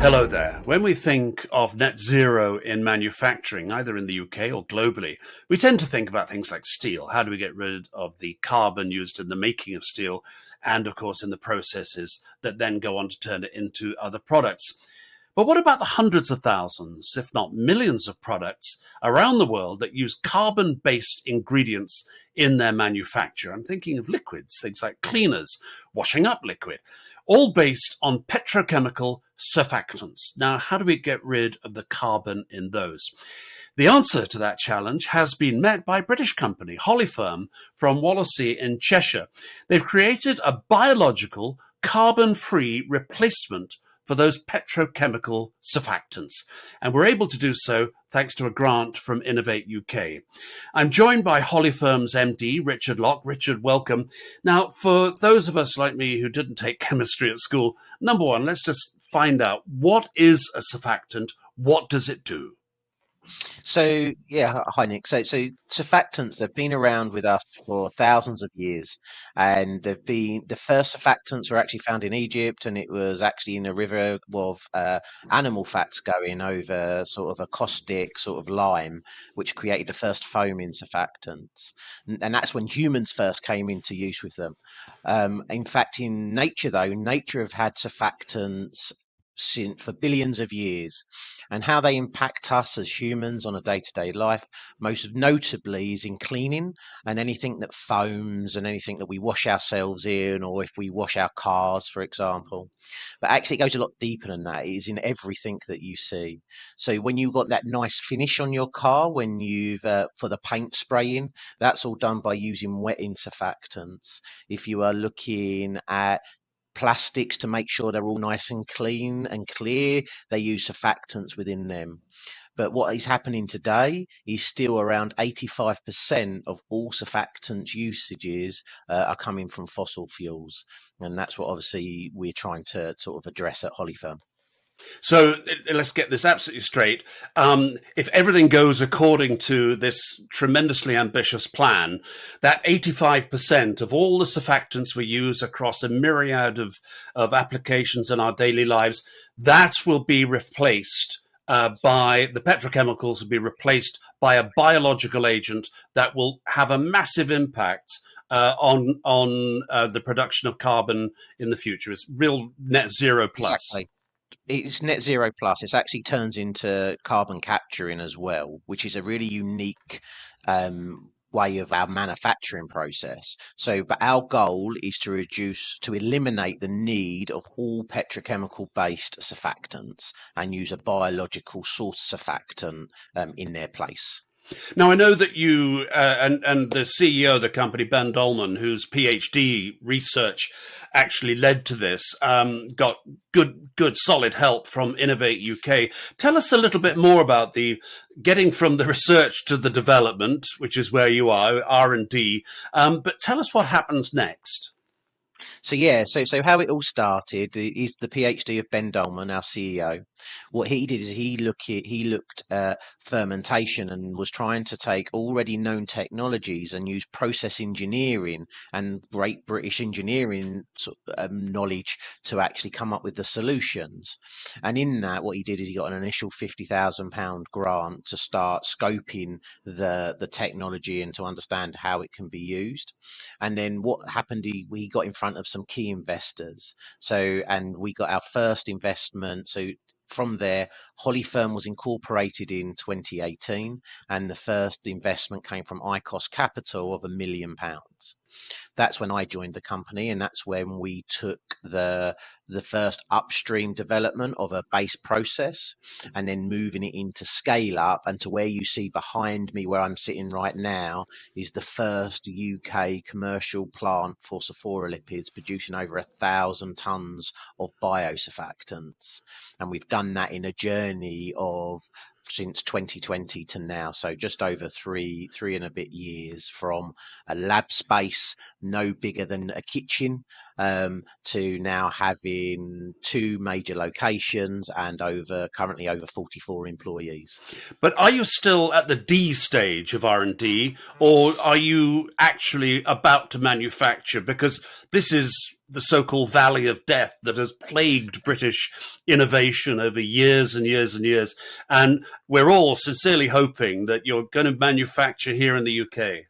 Hello there. When we think of net zero in manufacturing, either in the UK or globally, we tend to think about things like steel. How do we get rid of the carbon used in the making of steel and, of course, in the processes that then go on to turn it into other products? But what about the hundreds of thousands, if not millions of products around the world that use carbon-based ingredients in their manufacture? I'm thinking of liquids, things like cleaners, washing up liquid, all based on petrochemical surfactants. Now, how do we get rid of the carbon in those? The answer to that challenge has been met by a British company, Holiferm, from Wallasey in Cheshire. They've created a biological, carbon-free replacement for those petrochemical surfactants. And we're able to do so thanks to a grant from Innovate UK. I'm joined by Holiferm's MD, Richard Locke. Richard, welcome. Now, for those of us like me who didn't take chemistry at school, number one, let's just find out, what is a surfactant? What does it do? So yeah, hi Nick. So surfactants, they've been around with us for thousands of years, and they've been the first surfactants were actually found in Egypt, and it was actually in a river of animal fats going over sort of a caustic sort of lime, which created the first foam in surfactants, and that's when humans first came into use with them. In fact, in nature though, nature have had surfactants since for billions of years, and how they impact us as humans on a day-to-day life most notably is in cleaning, and anything that foams and anything that we wash ourselves in, or if we wash our cars for example. But actually it goes a lot deeper than that. It is in everything that you see. So when you've got that nice finish on your car, when you've for the paint spraying, that's all done by using wetting surfactants. If you are looking at plastics to make sure they're all nice and clean and clear, they use surfactants within them. But what is happening today is still around 85% of all surfactants usages are coming from fossil fuels. And that's what obviously we're trying to sort of address at Holiferm. So let's get this absolutely straight. If everything goes according to this tremendously ambitious plan, that 85% of all the surfactants we use across a myriad of applications in our daily lives, that will be replaced by the petrochemicals, will be replaced by a biological agent that will have a massive impact on the production of carbon in the future. It's real net zero plus. Exactly. It's net zero plus. It actually turns into carbon capturing as well, which is a really unique way of our manufacturing process. So, but our goal is to eliminate the need of all petrochemical based surfactants and use a biological source surfactant in their place. Now, I know that you and the CEO of the company, Ben Dolman, whose PhD research actually led to this, got good, solid help from Innovate UK. Tell us a little bit more about the getting from the research to the development, which is where you are, R&D. But tell us what happens next. So yeah, so how it all started is the PhD of Ben Dolman, our CEO. What he did is he looked at fermentation and was trying to take already known technologies and use process engineering and great British engineering knowledge to actually come up with the solutions. And in that, what he did is he got an initial £50,000 grant to start scoping the technology and to understand how it can be used. And then what happened, we got in front of some key investors. So, and we got our first investment. So from there, Holiferm was incorporated in 2018, and the first investment came from ICOS Capital of £1 million. That's when I joined the company, and that's when we took the first upstream development of a base process, and then moving it into scale up. And to where you see behind me, where I'm sitting right now, is the first UK commercial plant for lipids, producing over 1,000 tons of biosurfactants. And we've done that in a journey of since 2020 to now, so just over three and a bit years, from a lab space no bigger than a kitchen to now having two major locations and currently over 44 employees. But are you still at the D stage of R&D, or are you actually about to manufacture? Because this is the so-called valley of death that has plagued British innovation over years and years and years. And we're all sincerely hoping that you're going to manufacture here in the UK.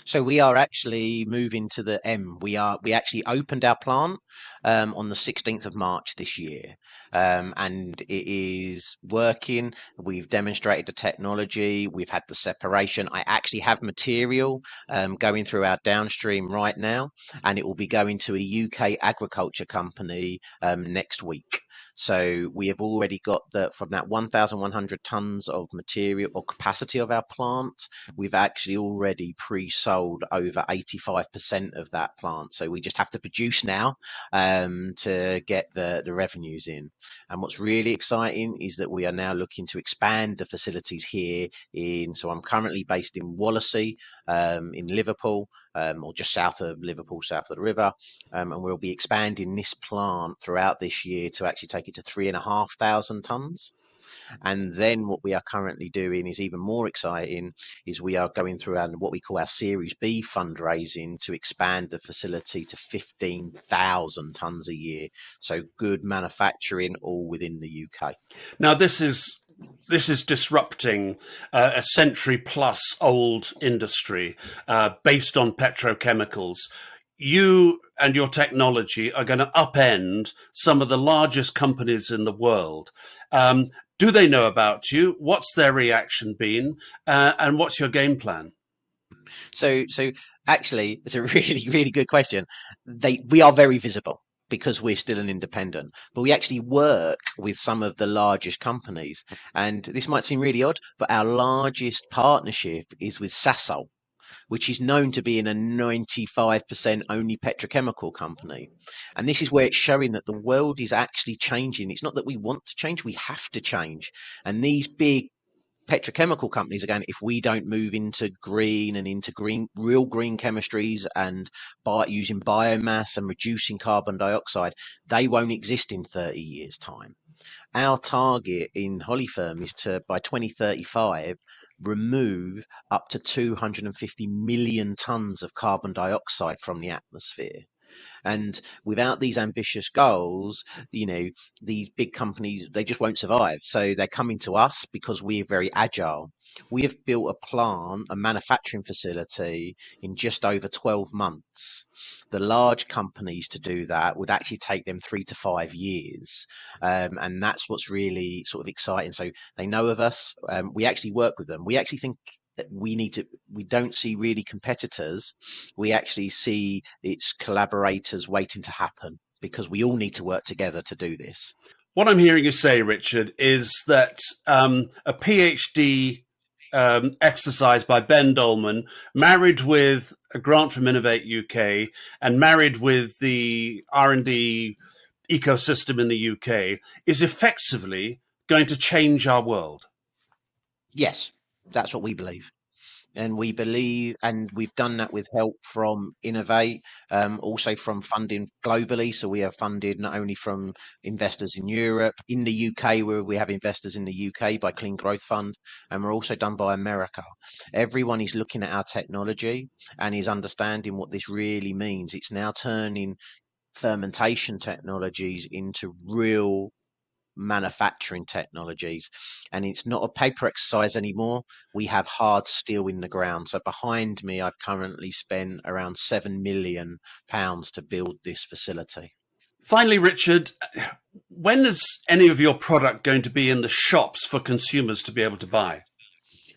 So we are actually moving to the M. We actually opened our plant on the 16th of March this year, and it is working. We've demonstrated the technology. We've had the separation. I actually have material going through our downstream right now, and it will be going to a UK agriculture company next week. So we have already got from that 1,100 tons of material or capacity of our plant. We've actually already pre-sold over 85% of that plant. So we just have to produce now to get the revenues in. And what's really exciting is that we are now looking to expand the facilities here so I'm currently based in Wallasey, in Liverpool, or just south of Liverpool, south of the river. And we'll be expanding this plant throughout this year to actually take it to 3,500 tons. And then what we are currently doing is even more exciting, is we are going through what we call our Series B fundraising to expand the facility to 15,000 tons a year. So good manufacturing all within the UK. Now, this is disrupting a century plus old industry based on petrochemicals. You and your technology are going to upend some of the largest companies in the world. Do they know about you? What's their reaction been? And what's your game plan? So actually, it's a really, really good question. We are very visible because we're still an independent, but we actually work with some of the largest companies. And this might seem really odd, but our largest partnership is with Sasol, which is known to be in a 95% only petrochemical company. And this is where it's showing that the world is actually changing. It's not that we want to change, we have to change. And these big petrochemical companies are going, if we don't move into green and into real green chemistries and using biomass and reducing carbon dioxide, they won't exist in 30 years' time. Our target in Holiferm is to, by 2035, remove up to 250 million tons of carbon dioxide from the atmosphere. And without these ambitious goals, these big companies, they just won't survive. So they're coming to us because we're very agile. We have built a plant, a manufacturing facility in just over 12 months. The large companies to do that would actually take them 3 to 5 years. And that's what's really sort of exciting. So they know of us. We actually work with them. We actually think that we don't see really competitors. We actually see it's collaborators waiting to happen because we all need to work together to do this. What I'm hearing you say, Richard, is that a PhD exercise by Ben Dolman, married with a grant from Innovate UK, and married with the R&D ecosystem in the UK, is effectively going to change our world. Yes, that's what we believe. And we believe, and we've done that with help from Innovate, also from funding globally. So we are funded not only from investors in Europe, in the UK, where we have investors in the UK by Clean Growth Fund, and we're also done by America. Everyone is looking at our technology and is understanding what this really means. It's now turning fermentation technologies into real manufacturing technologies, and it's not a paper exercise anymore. We have hard steel in the ground. So behind me, I've currently spent around £7 million to build this facility. Finally, Richard, when is any of your product going to be in the shops for consumers to be able to buy?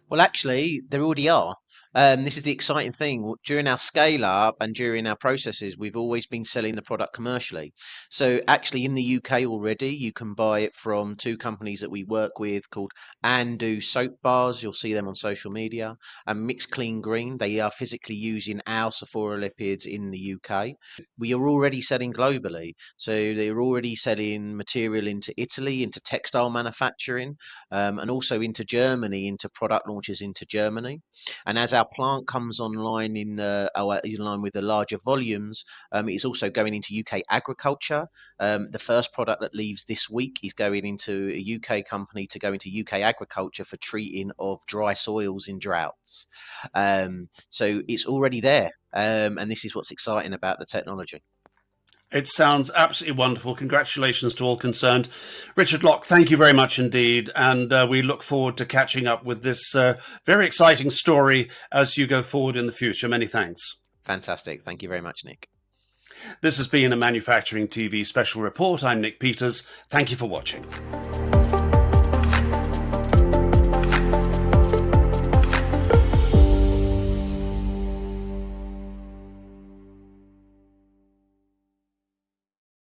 Well, actually, there already are. This is the exciting thing. During our scale up and during our processes, we've always been selling the product commercially. So actually in the UK already, you can buy it from two companies that we work with called Andu Soap Bars. You'll see them on social media. And Mix Clean Green. They are physically using our lipids in the UK. We are already selling globally. So they're already selling material into Italy, into textile manufacturing, and also into Germany, into product launches into Germany. And as our plant comes online in line with the larger volumes, it's also going into UK agriculture. The first product that leaves this week is going into a UK company to go into UK agriculture for treating of dry soils in droughts. So it's already there, and this is what's exciting about the technology. It sounds absolutely wonderful. Congratulations to all concerned. Richard Locke, thank you very much indeed. And we look forward to catching up with this very exciting story as you go forward in the future. Many thanks. Fantastic. Thank you very much, Nick. This has been a Manufacturing TV special report. I'm Nick Peters. Thank you for watching.